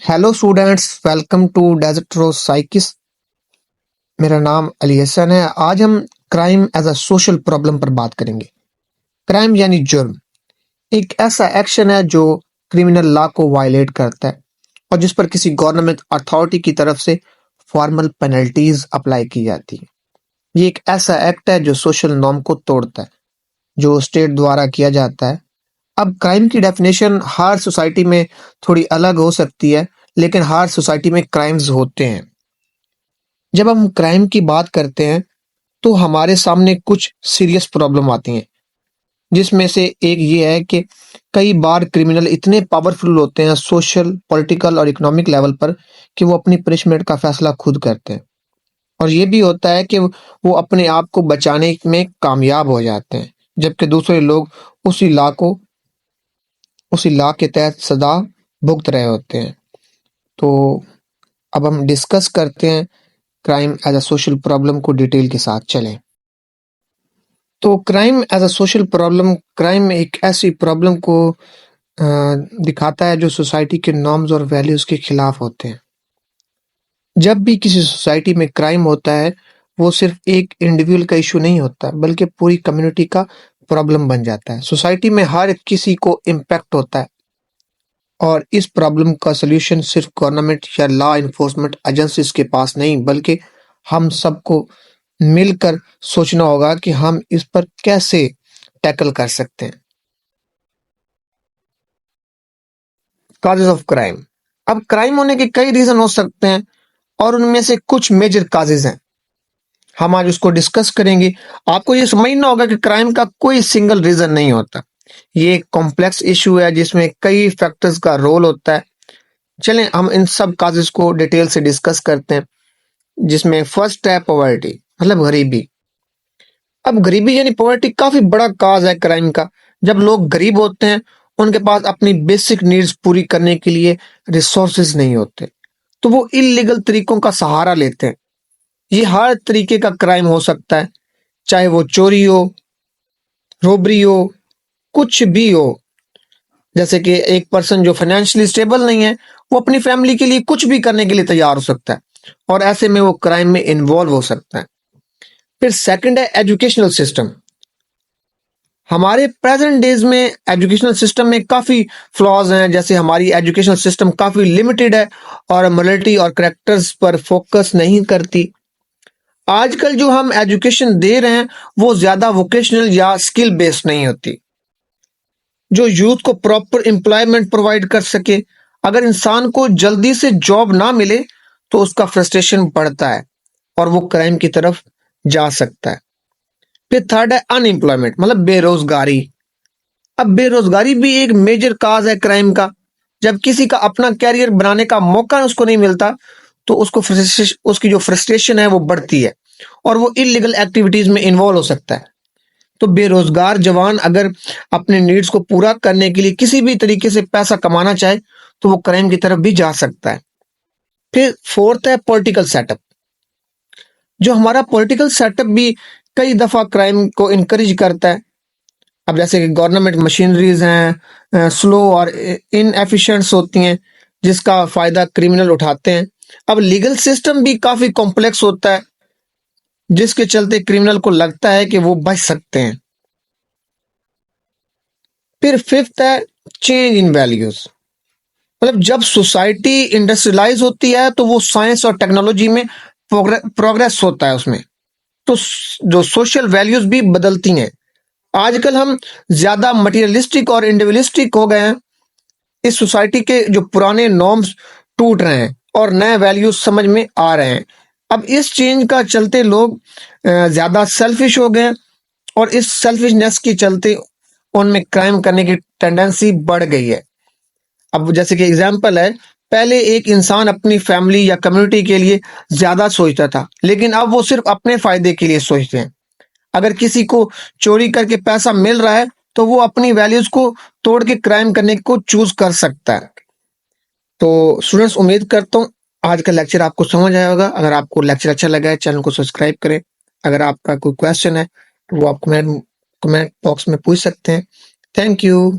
Hello students, welcome to desert psychics. मेरा नाम अली हसन है। आज हम crime as a social problem पर बात करेंगे। क्राइम यानी जुर्म एक ऐसा एक्शन है जो क्रिमिनल लॉ को वायलेट करता है और जिस पर किसी गवर्नमेंट अथॉरिटी की तरफ से फॉर्मल पेनल्टीज अप्लाई की जाती है। ये एक ऐसा एक्ट है जो सोशल नॉर्म को तोड़ता है, जो स्टेट द्वारा किया जाता है। अब क्राइम की डेफिनेशन हर सोसाइटी में थोड़ी अलग हो सकती है, लेकिन हर सोसाइटी में क्राइम्स होते हैं। जब हम क्राइम की बात करते हैं तो हमारे सामने कुछ सीरियस प्रॉब्लम आती हैं, जिसमें से एक ये है कि कई बार क्रिमिनल इतने पावरफुल होते हैं सोशल, पॉलिटिकल और इकोनॉमिक लेवल पर कि वो अपनी पनिशमेंट का फैसला खुद करते हैं। और ये भी होता है कि वो अपने आप को बचाने में कामयाब हो जाते हैं, जबकि दूसरे लोग उसी लॉ को उसी लॉ के तहत सजा भुगत रहे होते हैं। तो अब हम डिस्कस करते हैं crime as a social problem को डिटेल के साथ चलें। तो crime as a social problem, crime एक ऐसी प्रॉब्लम को दिखाता है जो सोसाइटी के नॉर्म्स और वैल्यूज के खिलाफ होते हैं। जब भी किसी सोसाइटी में क्राइम होता है, वो सिर्फ एक इंडिविजुअल का इशू नहीं होता, बल्कि पूरी कम्युनिटी का प्रॉब्लम बन जाता है। सोसाइटी में हर किसी को इम्पैक्ट होता है और इस प्रॉब्लम का सलूशन सिर्फ गवर्नमेंट या लॉ इन्फोर्समेंट एजेंसीज के पास नहीं, बल्कि हम सबको मिलकर सोचना होगा कि हम इस पर कैसे टैकल कर सकते हैं। Causes of crime. अब क्राइम होने के कई रीजन हो सकते हैं और उनमें से कुछ मेजर कॉजेज हैं। हम आज उसको डिस्कस करेंगे। आपको ये समझना होगा कि क्राइम का कोई सिंगल रीजन नहीं होता। ये एक कॉम्प्लेक्स इशू है जिसमें कई फैक्टर्स का रोल होता है। चलें हम इन सब कॉजेज को डिटेल से डिस्कस करते हैं, जिसमें फर्स्ट है पॉवर्टी, मतलब गरीबी। अब गरीबी यानी पॉवर्टी काफी बड़ा काज है क्राइम का। जब लोग गरीब होते हैं, उनके पास अपनी बेसिक नीड्स पूरी करने के लिए रिसोर्सेज नहीं होते, तो वो इलीगल तरीकों का सहारा लेते हैं। ये हर तरीके का क्राइम हो सकता है, चाहे वो चोरी हो, रोबरी हो, कुछ भी हो। जैसे कि एक पर्सन जो फाइनेंशियली स्टेबल नहीं है, वो अपनी फैमिली के लिए कुछ भी करने के लिए तैयार हो सकता है और ऐसे में वो क्राइम में इन्वॉल्व हो सकता है। फिर सेकंड है एजुकेशनल सिस्टम। हमारे प्रेजेंट डेज में एजुकेशनल सिस्टम में काफी फ्लॉज हैं। जैसे हमारी एजुकेशनल सिस्टम काफी लिमिटेड है और मोरालिटी और करेक्टर्स पर फोकस नहीं करती। आजकल जो हम एजुकेशन दे रहे हैं वो ज्यादा वोकेशनल या स्किल बेस्ड नहीं होती, जो यूथ को प्रॉपर एम्प्लॉयमेंट प्रोवाइड कर सके। अगर इंसान को जल्दी से जॉब ना मिले तो उसका फ्रस्ट्रेशन बढ़ता है और वो क्राइम की तरफ जा सकता है। फिर थर्ड है अनएम्प्लॉयमेंट, मतलब बेरोजगारी। अब बेरोजगारी भी एक मेजर काज है क्राइम का। जब किसी का अपना कैरियर बनाने का मौका उसको नहीं मिलता, तो उसकी जो फ्रस्ट्रेशन है वो बढ़ती है और वो इलीगल एक्टिविटीज में इन्वॉल्व हो सकता है। तो बेरोजगार जवान अगर अपने नीड्स को पूरा करने के लिए किसी भी तरीके से पैसा कमाना चाहे, तो वो क्राइम की तरफ भी जा सकता है। फिर फोर्थ है पॉलिटिकल सेटअप। जो हमारा पॉलिटिकल सेटअप भी कई दफा क्राइम को इनकरेज करता है। अब जैसे कि गवर्नमेंट मशीनरीज हैं, स्लो और इनएफिशिएंट्स होती हैं, जिसका फायदा क्रिमिनल उठाते हैं। अब लीगल सिस्टम भी काफी कॉम्प्लेक्स होता है, जिसके चलते क्रिमिनल को लगता है कि वो बच सकते हैं। फिर फिफ्थ है चेंज इन वैल्यूज। मतलब जब सोसाइटी इंडस्ट्रियलाइज होती है तो वो साइंस और टेक्नोलॉजी में प्रोग्रेस होता है उसमें, तो जो सोशल वैल्यूज भी बदलती हैं। आजकल हम ज्यादा मटेरियलिस्टिक और इंडिविजुअलिस्टिक हो गए हैं। इस सोसाइटी के जो पुराने नॉर्म्स टूट रहे हैं और नए वैल्यूज समझ में आ रहे हैं। अब इस चेंज का चलते लोग ज्यादा सेल्फिश हो गए हैं और इस सेल्फिशनेस के चलते उनमें क्राइम करने की टेंडेंसी बढ़ गई है। अब जैसे कि एग्जाम्पल है, पहले एक इंसान अपनी फैमिली या कम्युनिटी के लिए ज्यादा सोचता था, लेकिन अब वो सिर्फ अपने फायदे के लिए सोचते हैं। अगर किसी को चोरी करके पैसा मिल रहा है तो वो अपनी वैल्यूज को तोड़ के क्राइम करने को चूज कर सकता है। तो स्टूडेंट्स, उम्मीद करता हूँ आज का लेक्चर आपको समझ आया होगा। अगर आपको लेक्चर अच्छा लगा है, चैनल को सब्सक्राइब करें। अगर आपका कोई क्वेश्चन है तो वो आप कमेंट कमेंट बॉक्स में पूछ सकते हैं। Thank you.